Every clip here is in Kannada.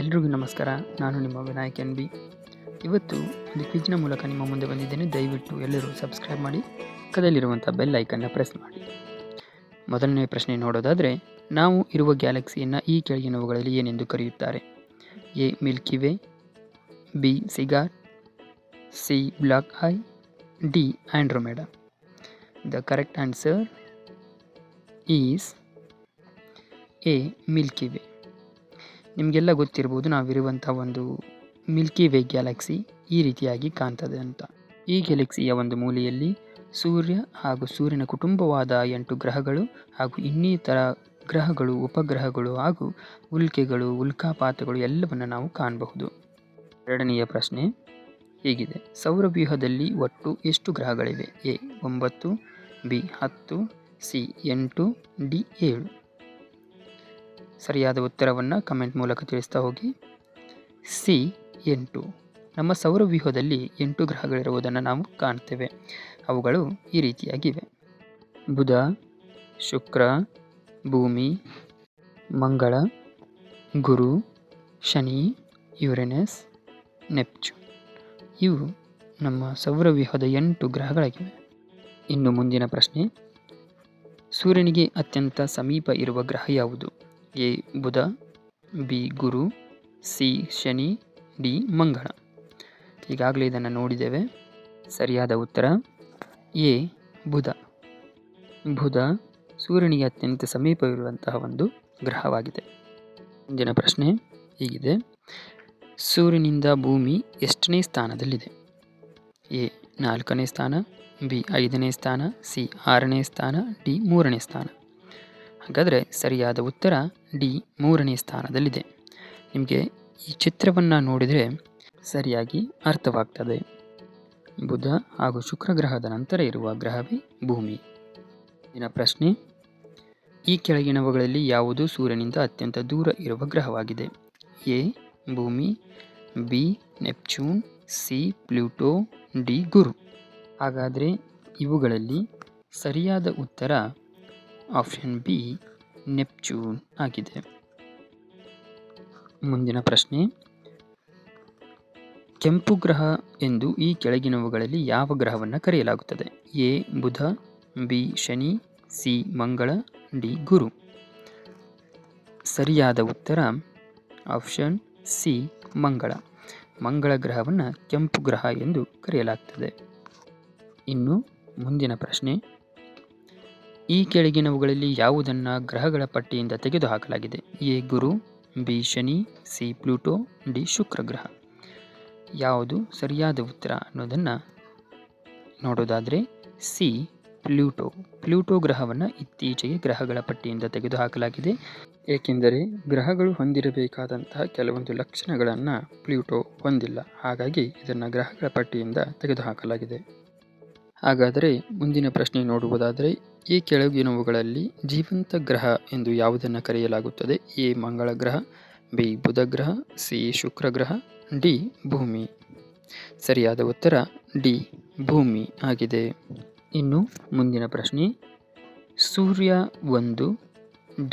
ಎಲ್ರಿಗೂ ನಮಸ್ಕಾರ. ನಾನು ನಿಮ್ಮ ವಿನಾಯಕ್ ಎನ್ ಬಿ. ಇವತ್ತು ಒಂದು ಕ್ವಿಜ್ನ ಮೂಲಕ ನಿಮ್ಮ ಮುಂದೆ ಬಂದಿದ್ದೇನೆ. ದಯವಿಟ್ಟು ಎಲ್ಲರೂ ಸಬ್ಸ್ಕ್ರೈಬ್ ಮಾಡಿ, ಪಕ್ಕದಲ್ಲಿರುವಂಥ ಬೆಲ್ ಐಕನ್ನ ಪ್ರೆಸ್ ಮಾಡಿ. ಮೊದಲನೇ ಪ್ರಶ್ನೆ ನೋಡೋದಾದರೆ, ನಾವು ಇರುವ ಗ್ಯಾಲಕ್ಸಿಯನ್ನು ಈ ಕೆಳಗಿನವುಗಳಲ್ಲಿ ಏನೆಂದು ಕರೆಯುತ್ತಾರೆ? A Milky Way, B cigar, C black eye, D Andromeda. The correct answer is A Milky Way. ನಿಮಗೆಲ್ಲ ಗೊತ್ತಿರ್ಬೋದು, ನಾವಿರುವಂಥ ಒಂದು ಮಿಲ್ಕಿ ವೇ ಗ್ಯಾಲಕ್ಸಿ ಈ ರೀತಿಯಾಗಿ ಕಾಣ್ತದೆ ಅಂತ. ಈ ಗ್ಯಾಲಕ್ಸಿಯ ಒಂದು ಮೂಲೆಯಲ್ಲಿ ಸೂರ್ಯ ಹಾಗೂ ಸೂರ್ಯನ ಕುಟುಂಬವಾದ 8 ಗ್ರಹಗಳು ಹಾಗೂ ಇನ್ನಿತರ ಗ್ರಹಗಳು, ಉಪಗ್ರಹಗಳು ಹಾಗೂ ಉಲ್ಕೆಗಳು, ಉಲ್ಕಾಪಾತಗಳು ಎಲ್ಲವನ್ನು ನಾವು ಕಾಣಬಹುದು. ಎರಡನೆಯ ಪ್ರಶ್ನೆ ಹೀಗಿದೆ: ಸೌರವ್ಯೂಹದಲ್ಲಿ ಒಟ್ಟು ಎಷ್ಟು ಗ್ರಹಗಳಿವೆ? A 9, B 10, C 8, D 7. ಸರಿಯಾದ ಉತ್ತರವನ್ನು ಕಮೆಂಟ್ ಮೂಲಕ ತಿಳಿಸ್ತಾ ಹೋಗಿ. ಸಿ 8. ನಮ್ಮ ಸೌರವ್ಯೂಹದಲ್ಲಿ 8 ಗ್ರಹಗಳಿರುವುದನ್ನು ನಾವು ಕಾಣ್ತೇವೆ. ಅವುಗಳು ಈ ರೀತಿಯಾಗಿವೆ: ಬುಧ, ಶುಕ್ರ, ಭೂಮಿ, ಮಂಗಳ, ಗುರು, ಶನಿ, ಯುರೇನಸ್, ನೆಪ್ಚೂನ್. ಇವು ನಮ್ಮ ಸೌರವ್ಯೂಹದ 8 ಗ್ರಹಗಳಾಗಿವೆ. ಇನ್ನು ಮುಂದಿನ ಪ್ರಶ್ನೆ: ಸೂರ್ಯನಿಗೆ ಅತ್ಯಂತ ಸಮೀಪ ಇರುವ ಗ್ರಹ ಯಾವುದು? A Budha, B Guru, C Shani, D Mangala. ಈಗಾಗಲೇ ಇದನ್ನು ನೋಡಿದ್ದೇವೆ. ಸರಿಯಾದ ಉತ್ತರ ಎ ಬುಧ. ಬುಧ ಸೂರ್ಯನಿಗೆ ಅತ್ಯಂತ ಸಮೀಪವಿರುವಂತಹ ಒಂದು ಗ್ರಹವಾಗಿದೆ. ಮುಂದಿನ ಪ್ರಶ್ನೆ ಹೀಗಿದೆ: ಸೂರ್ಯನಿಂದ ಭೂಮಿ ಎಷ್ಟನೇ ಸ್ಥಾನದಲ್ಲಿದೆ? ಎ 4ನೇ ಸ್ಥಾನ, ಬಿ 5ನೇ ಸ್ಥಾನ, ಸಿ 6ನೇ ಸ್ಥಾನ, ಡಿ 3ನೇ ಸ್ಥಾನ. ಹಾಗಾದರೆ ಸರಿಯಾದ ಉತ್ತರ ಡಿ 3ನೇ ಸ್ಥಾನದಲ್ಲಿದೆ. ನಿಮಗೆ ಈ ಚಿತ್ರವನ್ನು ನೋಡಿದರೆ ಸರಿಯಾಗಿ ಅರ್ಥವಾಗ್ತದೆ. ಬುಧ ಹಾಗೂ ಶುಕ್ರ ಗ್ರಹದ ನಂತರ ಇರುವ ಗ್ರಹವೇ ಭೂಮಿ. ಇನ್ನು ಪ್ರಶ್ನೆ: ಈ ಕೆಳಗಿನವುಗಳಲ್ಲಿ ಯಾವುದು ಸೂರ್ಯನಿಂದ ಅತ್ಯಂತ ದೂರ ಇರುವ ಗ್ರಹವಾಗಿದೆ? ಎ ಭೂಮಿ, B Neptune, C Pluto, D Guru. ಹಾಗಾದರೆ ಇವುಗಳಲ್ಲಿ ಸರಿಯಾದ ಉತ್ತರ ಆಪ್ಷನ್ ಬಿ ನೆಪ್ಚೂನ್ ಆಗಿದೆ. ಮುಂದಿನ ಪ್ರಶ್ನೆ: ಕೆಂಪು ಗ್ರಹ ಎಂದು ಈ ಕೆಳಗಿನವುಗಳಲ್ಲಿ ಯಾವ ಗ್ರಹವನ್ನು ಕರೆಯಲಾಗುತ್ತದೆ? A Budha, B Shani, C Mangala, D Guru. ಸರಿಯಾದ ಉತ್ತರ ಆಪ್ಷನ್ ಸಿ ಮಂಗಳ. ಮಂಗಳ ಗ್ರಹವನ್ನು ಕೆಂಪು ಗ್ರಹ ಎಂದು ಕರೆಯಲಾಗ್ತದೆ. ಇನ್ನು ಮುಂದಿನ ಪ್ರಶ್ನೆ: ಈ ಕೆಳಗಿನವುಗಳಲ್ಲಿ ಯಾವುದನ್ನು ಗ್ರಹಗಳ ಪಟ್ಟಿಯಿಂದ ತೆಗೆದುಹಾಕಲಾಗಿದೆ? A Guru, B Shani, C Pluto, D Shukra ಗ್ರಹ. ಯಾವುದು ಸರಿಯಾದ ಉತ್ತರ ಅನ್ನೋದನ್ನು ನೋಡೋದಾದರೆ ಸಿ ಪ್ಲೂಟೋ. ಪ್ಲೂಟೋ ಗ್ರಹವನ್ನು ಇತ್ತೀಚೆಗೆ ಗ್ರಹಗಳ ಪಟ್ಟಿಯಿಂದ ತೆಗೆದುಹಾಕಲಾಗಿದೆ. ಏಕೆಂದರೆ ಗ್ರಹಗಳು ಹೊಂದಿರಬೇಕಾದಂತಹ ಕೆಲವೊಂದು ಲಕ್ಷಣಗಳನ್ನು ಪ್ಲೂಟೋ ಹೊಂದಿಲ್ಲ. ಹಾಗಾಗಿ ಇದನ್ನು ಗ್ರಹಗಳ ಪಟ್ಟಿಯಿಂದ ತೆಗೆದುಹಾಕಲಾಗಿದೆ. ಹಾಗಾದರೆ ಮುಂದಿನ ಪ್ರಶ್ನೆ ನೋಡುವುದಾದರೆ, ಈ ಕೆಳಗಿನವುಗಳಲ್ಲಿ ಜೀವಂತ ಗ್ರಹ ಎಂದು ಯಾವುದನ್ನು ಕರೆಯಲಾಗುತ್ತದೆ? ಎ ಮಂಗಳ ಗ್ರಹ, ಬಿ ಬುಧ ಗ್ರಹ, ಸಿ ಶುಕ್ರ ಗ್ರಹ, ಡಿ ಭೂಮಿ. ಸರಿಯಾದ ಉತ್ತರ ಡಿ ಭೂಮಿ ಆಗಿದೆ. ಇನ್ನು ಮುಂದಿನ ಪ್ರಶ್ನೆ: ಸೂರ್ಯ ಒಂದು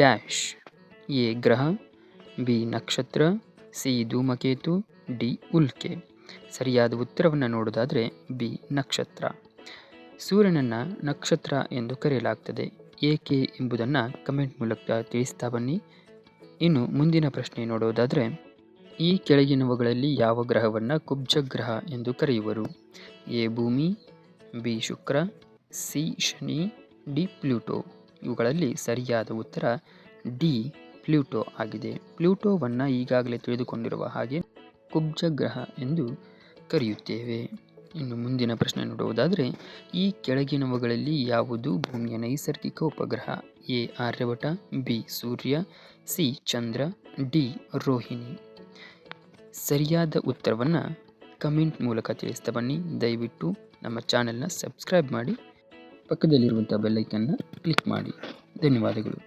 ಡ್ಯಾಶ್. ಎ ಗ್ರಹ, ಬಿ ನಕ್ಷತ್ರ, ಸಿ ಧೂಮಕೇತು, ಡಿ ಉಲ್ಕೆ. ಸರಿಯಾದ ಉತ್ತರವನ್ನು ನೋಡೋದಾದರೆ ಬಿ ನಕ್ಷತ್ರ. ಸೂರ್ಯನನ್ನು ನಕ್ಷತ್ರ ಎಂದು ಕರೆಯಲಾಗ್ತದೆ. ಏಕೆ ಎಂಬುದನ್ನು ಕಮೆಂಟ್ ಮೂಲಕ ತಿಳಿಸ್ತಾ ಬನ್ನಿ. ಇನ್ನು ಮುಂದಿನ ಪ್ರಶ್ನೆ ನೋಡೋದಾದರೆ, ಈ ಕೆಳಗಿನವುಗಳಲ್ಲಿ ಯಾವ ಗ್ರಹವನ್ನು ಕುಬ್ಜ ಗ್ರಹ ಎಂದು ಕರೆಯುವರು? ಎ ಭೂಮಿ, ಬಿ ಶುಕ್ರ, ಸಿ ಶನಿ, ಡಿ ಪ್ಲೂಟೋ. ಇವುಗಳಲ್ಲಿ ಸರಿಯಾದ ಉತ್ತರ ಡಿ ಪ್ಲೂಟೋ ಆಗಿದೆ. ಪ್ಲೂಟೋವನ್ನು ಈಗಾಗಲೇ ತಿಳಿದುಕೊಂಡಿರುವ ಹಾಗೆ ಕುಬ್ಜ ಗ್ರಹ ಎಂದು ಕರೆಯುತ್ತೇವೆ. ಇನ್ನು ಮುಂದಿನ ಪ್ರಶ್ನೆ ನೋಡುವುದಾದರೆ, ಈ ಕೆಳಗಿನವುಗಳಲ್ಲಿ ಯಾವುದು ಭೂಮಿಯ ನೈಸರ್ಗಿಕ ಉಪಗ್ರಹ? A Aryabhata, B Surya, C Chandra, D Rohini. ಸರಿಯಾದ ಉತ್ತರವನ್ನು ಕಮೆಂಟ್ ಮೂಲಕ ತಿಳಿಸ್ತಾ ಬನ್ನಿ. ದಯವಿಟ್ಟು ನಮ್ಮ ಚಾನೆಲ್ನ ಸಬ್ಸ್ಕ್ರೈಬ್ ಮಾಡಿ, ಪಕ್ಕದಲ್ಲಿರುವಂಥ ಬೆಲ್ಲೈಕನ್ನ ಕ್ಲಿಕ್ ಮಾಡಿ. ಧನ್ಯವಾದಗಳು.